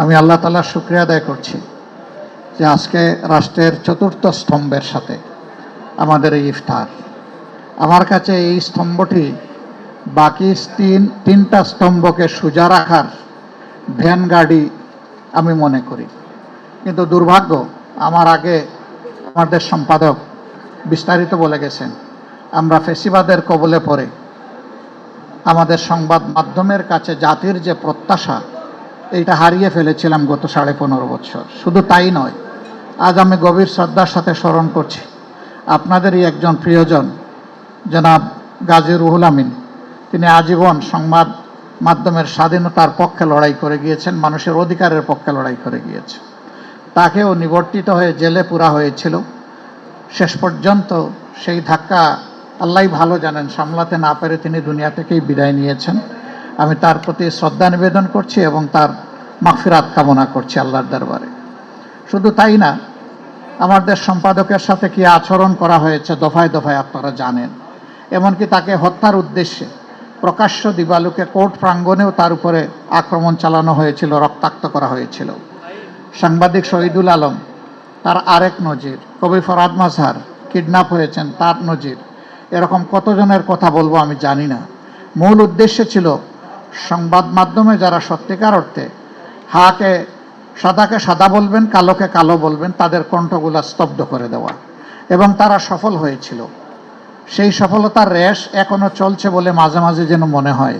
আমি আল্লাহ তাআলার শুকরিয়া আদায় করছি যে আজকে রাষ্ট্রের চতুর্থ স্তম্ভের সাথে আমাদের এই ইফতার। আমার কাছে এই স্তম্ভটি বাকি তিনটা স্তম্ভকে সোজা রাখার ভ্যান গাড়ি আমি মনে করি, কিন্তু দুর্ভাগ্য আমার আগে আমাদের সম্পাদক বিস্তারিত বলে গেছেন, আমরা ফেসিবাদের কবলে পড়ে আমাদের সংবাদ মাধ্যমের কাছে জাতির যে প্রত্যাশা এইটা হারিয়ে ফেলেছিলাম গত 15.5 বছর। শুধু তাই নয়, আজ আমি গভীর শ্রদ্ধার সাথে স্মরণ করছি আপনাদেরই একজন প্রিয়জন জনাব গাজী রুহুল আমিন। তিনি আজীবন সংবাদ মাধ্যমের স্বাধীনতার পক্ষে লড়াই করে গিয়েছেন, মানুষের অধিকারের পক্ষে লড়াই করে গিয়েছেন। তাকেও নিবর্তিত হয়ে জেলে পুরা হয়েছিল। শেষ পর্যন্ত সেই ধাক্কা আল্লাহই ভালো জানেন, সামলাতে না পেরে তিনি দুনিয়া থেকেই বিদায় নিয়েছেন। আমি তার প্রতি শ্রদ্ধা নিবেদন করছি এবং তার মাগফিরাত কামনা করছি আল্লাহর দরবারে। শুধু তাই না, আমাদের সম্পাদকের সাথে কি আচরণ করা হয়েছে দফায় দফায় আপনারা জানেন। এমনকি তাকে হত্যার উদ্দেশ্যে প্রকাশ্য দিবালোকে কোর্ট প্রাঙ্গণেও তার উপরে আক্রমণ চালানো হয়েছিল, রক্তাক্ত করা হয়েছিল। সাংবাদিক শহীদুল আলম তার আরেক নজির, কবি ফরহাদ মাজহার কিডন্যাপ হয়েছেন তার নজির। এরকম কতজনের কথা বলবো আমি জানি না। মূল উদ্দেশ্য ছিল সংবাদ মাধ্যমে যারা সত্যিকার অর্থে সাদাকে সাদা বলবেন, কালোকে কালো বলবেন, তাদের কণ্ঠগুলা স্তব্ধ করে দেওয়া, এবং তারা সফল হয়েছিল। সেই সফলতার রেশ এখনো চলছে বলে মাঝে মাঝে যেন মনে হয়।